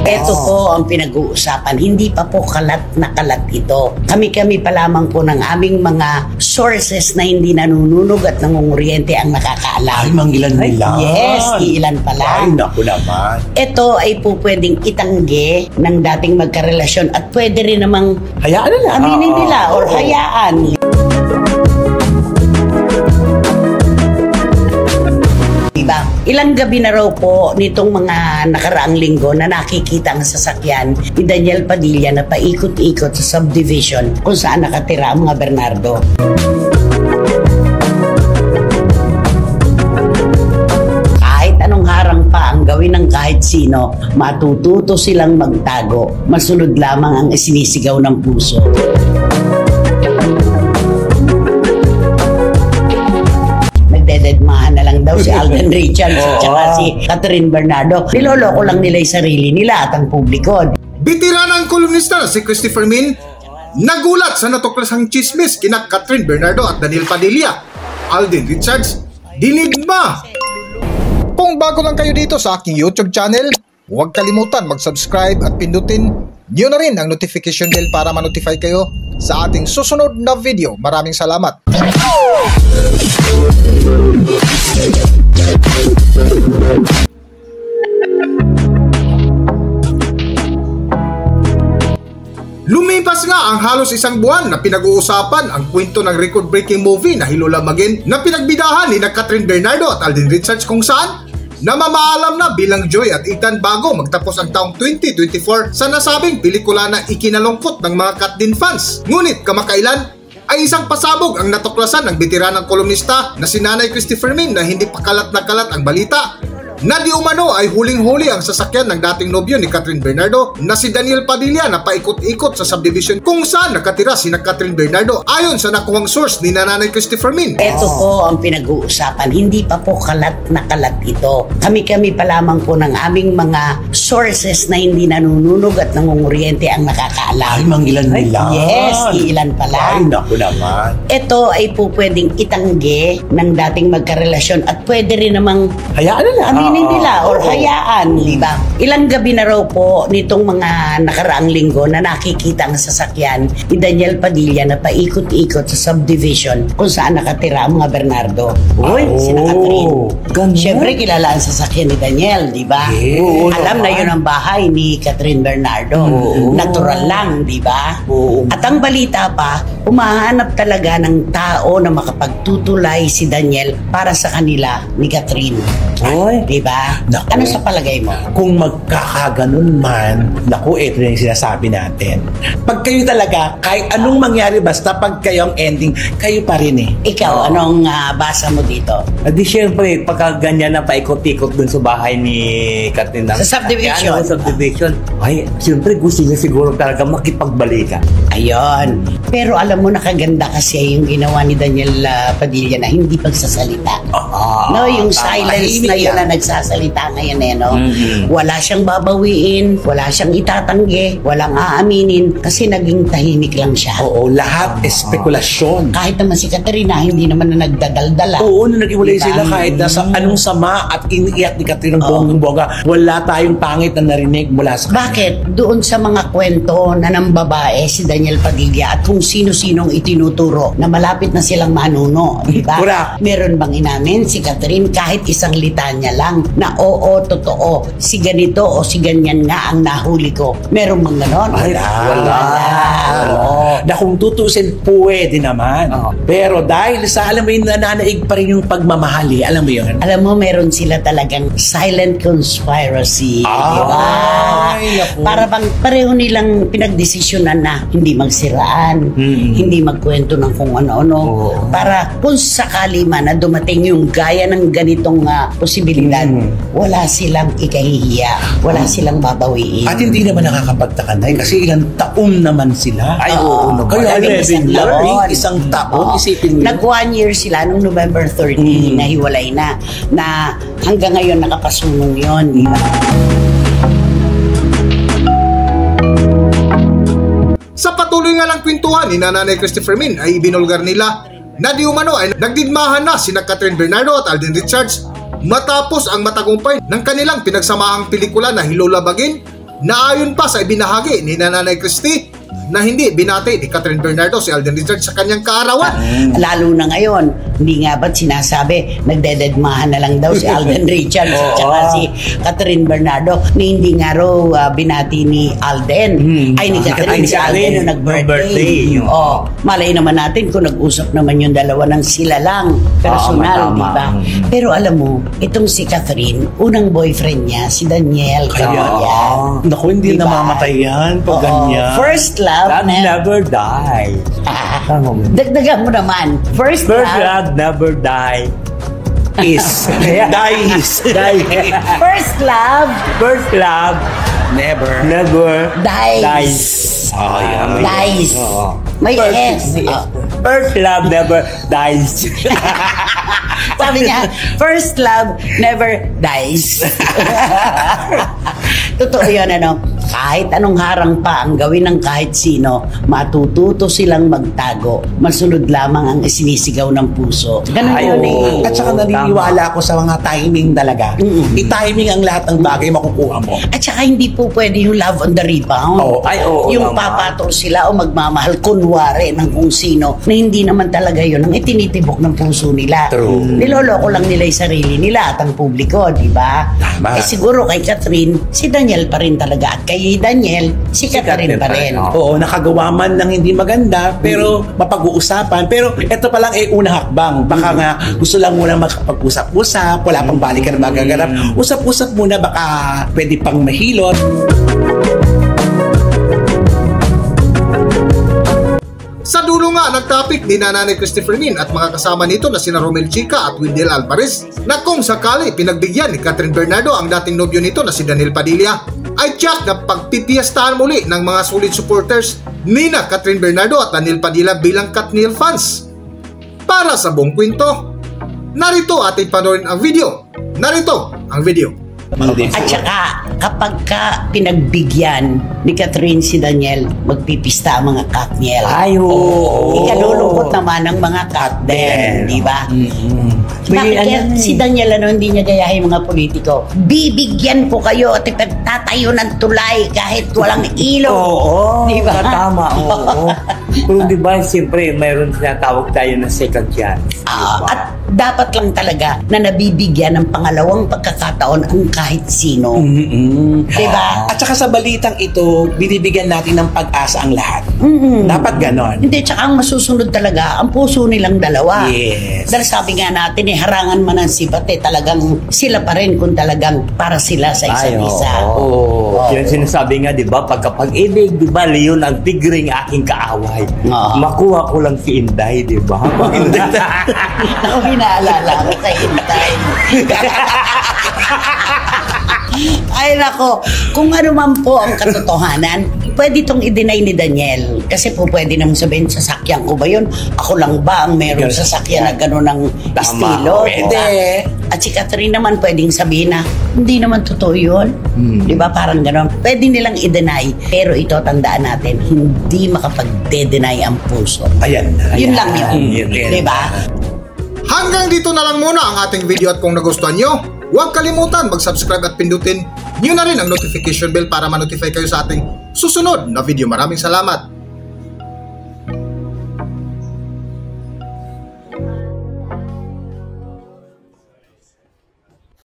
Ito po ang pinag-uusapan. Hindi pa po kalat na kalat ito. Kami-kami pa lamang po ng aming mga sources na hindi nanununog at nangunguryente ang nakakaalam. Ay, mangilan nila. Yes, ilan pa lang. Ay, naku naman. Ito ay po pwedeng itanggi ng dating magkarelasyon at pwede rin namang Hayaan na lang. aminin nila or hayaan. Diba? Ilang gabi na raw po nitong mga nakaraang linggo na nakikita ang sasakyan ni Daniel Padilla na paikot-ikot sa subdivision kung saan nakatira ang mga Bernardo. Kahit anong harang pa ang gawin ng kahit sino, matututo silang magtago. Masunod lamang ang isinisigaw ng puso. Dedmahan na lang daw si Alden Richards at saka si Catherine Bernardo. Niloloko lang nila yung sarili nila at ang publiko. Bitiranang kolumnista si Christopher Min nagulat sa natuklasang chismis kina Catherine Bernardo at Daniel Padilla. Alden Richards, dinigma! Kung bago lang kayo dito sa aking YouTube channel, huwag kalimutan mag-subscribe at pindutin nyo na rin ang notification bell para ma-notify kayo sa ating susunod na video. Maraming salamat! Lumipas nga ang halos isang buwan na pinag-uusapan ang kwento ng record-breaking movie na Hilulamagin na pinagbidahan ni Catherine Bernardo at Alden Richards kung saan namamaalam na bilang Joy at Ethan bago magtapos ang taong 2024 sa nasabing pelikula na ikinalungkot ng mga Katdin fans. Ngunit kamakailan ay isang pasabog ang natuklasan ng bitiranang kolumnista na si Nanay Christopher Min na hindi pa kalat na kalat ang balita na di umano ay huling-huli ang sasakyan ng dating nobyo ni Catherine Bernardo na si Daniel Padilla na paikot-ikot sa subdivision kung saan nakatira si Catherine Bernardo ayon sa nakuhang source ni Nanay Christopher Min. Ito po ang pinag-uusapan. Hindi pa po kalat na kalat ito. Kami-kami pa lamang po ng aming mga sources na hindi nanununog at nangunguryente ang nakakaalam. Ay, mangilan nila. Yes, ilan pa lang. Ay, naku naman. Ito ay po pwedeng itanggi ng dating magkarelasyon at pwede rin namang Hayaan na lang. aminin nila or hayaan, di ba? Ilang gabi na raw po nitong mga nakaraang linggo na nakikita ang sasakyan ni Daniel Padilla na paikot-ikot sa subdivision kung saan nakatira ang mga Bernardo. Uy, sina Catherine. Siyempre kilala ang sasakyan ni Daniel, di ba? Alam na yun ang bahay ni Catherine Bernardo. Natural lang, di ba? At ang balita pa, umahanap talaga ng tao na makapagtutulay si Daniel para sa kanila ni Catherine. Di ba? Naku. Ano sa palagay mo? Kung magkakaganon man, naku, ito na yung sinasabi natin. Pag kayo talaga, kahit anong mangyari, basta pag kayo ang ending, kayo pa rin eh. Ikaw, anong basa mo dito? Di syempre, pagka ganyan na paikot-ikot dun sa bahay ni Catherine. Sa subdivision. Sa subdivision. Ay, syempre gusto niya siguro talaga makipagbalikan. Ayun. Pero alam mo, nakaganda kasi yung ginawa ni Daniel Padilla na hindi pagsasalita. No, yung silence na yun na nagsasalita ngayon eh, no? Wala siyang babawiin, wala siyang itatanggi, walang aaminin kasi naging tahimik lang siya. Oo, lahat espekulasyon. Kahit naman si Katerina, hindi naman na nagdadaldala. Oo, nung nag-iwalay sila kahit nasa anong sama at iniiyak ni Catherine ng bonggang-bongga, wala tayong pangit na narinig mula sa kanya. Bakit? Doon sa mga kwento na ng babae, si Daniel Padilla at kung sino-sinong itinuturo na malapit na silang manuno, di ba? Meron bang inamin si Catherine kahit isang litanya lang na oo, totoo, si ganito o si ganyan nga ang nahuli ko? Meron bang ganon? Wala. Na kung tutusin, pwede naman. Pero dahil sa, alam mo yun, nananaig pa rin yung pagmamahali, alam mo yun? Alam mo, meron sila talagang silent conspiracy. Diba? Para bang pareho nilang pinagdesisyonan na hindi magsiraan, hindi magkwento ng kung ano-ano. Para kung sakali man na dumating yung gaya ng ganitong posibilidad, wala silang ikahihiya, wala silang babawiin. At hindi naman nakakapagtaka na kasi ilang taon naman sila. Ay, oo. Kaya isang taon, isipin mo. Nag 1 year sila nung November 30 na hiwalay na hanggang ngayon nakapasunong yun. Diba? Sa patuloy nga lang kwentuhan ni Nanay Christopher Min ay ibinulgar nila na di umano ay nagdidmahan na sina Catherine Bernardo at Alden Richards matapos ang matagumpay ng kanilang pinagsamahang pelikula na Hilulabagin na ayon pa sa ibinahagi ni Nanay Christie na hindi binati ni Catherine Bernardo si Alden Richards sa kanyang kaarawan. Lalo na ngayon, hindi nga ba't sinasabi nagdededmahan na lang daw si Alden Richards at saka si Catherine Bernardo na hindi nga raw binati ni Alden ay ni Catherine si Alden yung nag-birthday. Malay naman natin kung nag-usap naman yung dalawa ng sila lang personal, di ba? Pero alam mo, itong si Catherine, unang boyfriend niya si Daniel Padilla. Naku, hindi namamatay yan pag ganyan. First love never die. Dagdagan mo naman. First love never die. Dies. First love never dies. Dies. May S. First love never dies. Sabi niya, first love never dies. Totoo yun, ano? Kahit anong harang pa ang gawin ng kahit sino, matututo silang magtago. Masunod lamang ang sinisigaw ng puso. Ganun yun eh. At saka naniniwala ako sa mga timing talaga. I-timing ang lahat ng bagay makukuha mo. At saka hindi po pwede yung love on the rebound. Yung papatol sila o magmamahal kunwari ng kung sino na hindi naman talaga yun ang itinitibok ng puso nila. True. Niloloko lang nila yung sarili nila at ang publiko, di ba? Tama. Siguro kay Catherine, si Daniel pa rin talaga. At kay Daniel, si Catherine pa rin. Oo, nakagawa man ng hindi maganda, pero mapag-uusapan. Pero ito pa lang unang hakbang. Baka nga gusto lang muna magpag-usap-usap, wala pang balikan na magaganap. Usap-usap muna, baka pwede pang mahilot. Sa dulo nga ng topic ni Nanay Christie Fermin at mga kasama nito na sina Romel Chica at Wendell Alvarez na kung sakali pinagbigyan ni Catherine Bernardo ang dating nobyo nito na si Daniel Padilla, ay tiyak na pagpipiyastahan muli ng mga solid supporters ni na Catherine Bernardo at Daniel Padilla bilang Katniel fans. Para sa buong kwento, narito ating panoorin ang video. Narito ang video. At saka, kapag ka pinagbigyan ni Catherine si Daniel, magpipista ang mga Katniel. Ikalulungkot naman ng mga Katniel, di ba? Bakit si Daniel hindi niya gayahin mga politiko? Bibigyan ko kayo at ipagtatayo ng tulay kahit walang ilog. Di ba? Tama. Pero di ba, siyempre, mayroon tinatawag tayo na second chance. At dapat lang talaga na nabibigyan ng pangalawang pagkakataon ang kahit sino. Diba? At saka sa balitang ito, binibigyan natin ng pag-asa ang lahat. Dapat ganon. Hindi, tsaka ang masusunod talaga, ang puso nilang dalawa. Yes. Dahil sabi nga natin, harangan man ang sipate, talagang sila pa rin kung talagang para sila sa isa't isa. Yan sinasabi nga, di ba, pagkapag-ibig, di ba, Leon, ang tigring aking kaaway. Makuha ko lang si Inday, di ba? Ako hinaalala ko kay Inday. Ay nako, kung ano man po ang katotohanan, pwede itong i-deny ni Daniel. Kasi po pwede naman sabihin, sasakyan ko ba yun? Ako lang ba ang meron sasakyan na gano'n ng estilo? Pwede. At si Catherine naman pwedeng sabihin na, hindi naman totoo yun. Di ba? Parang gano'n. Pwede nilang i-deny. Pero ito, tandaan natin, hindi makapag-de-deny ang puso. Ayan. Yun lang yun. Di ba? Hanggang dito na lang muna ang ating video at kung nagustuhan nyo, huwag kalimutan mag-subscribe at pindutin nyo na rin ang notification bell para ma-notify kayo sa ating susunod na video. Maraming salamat!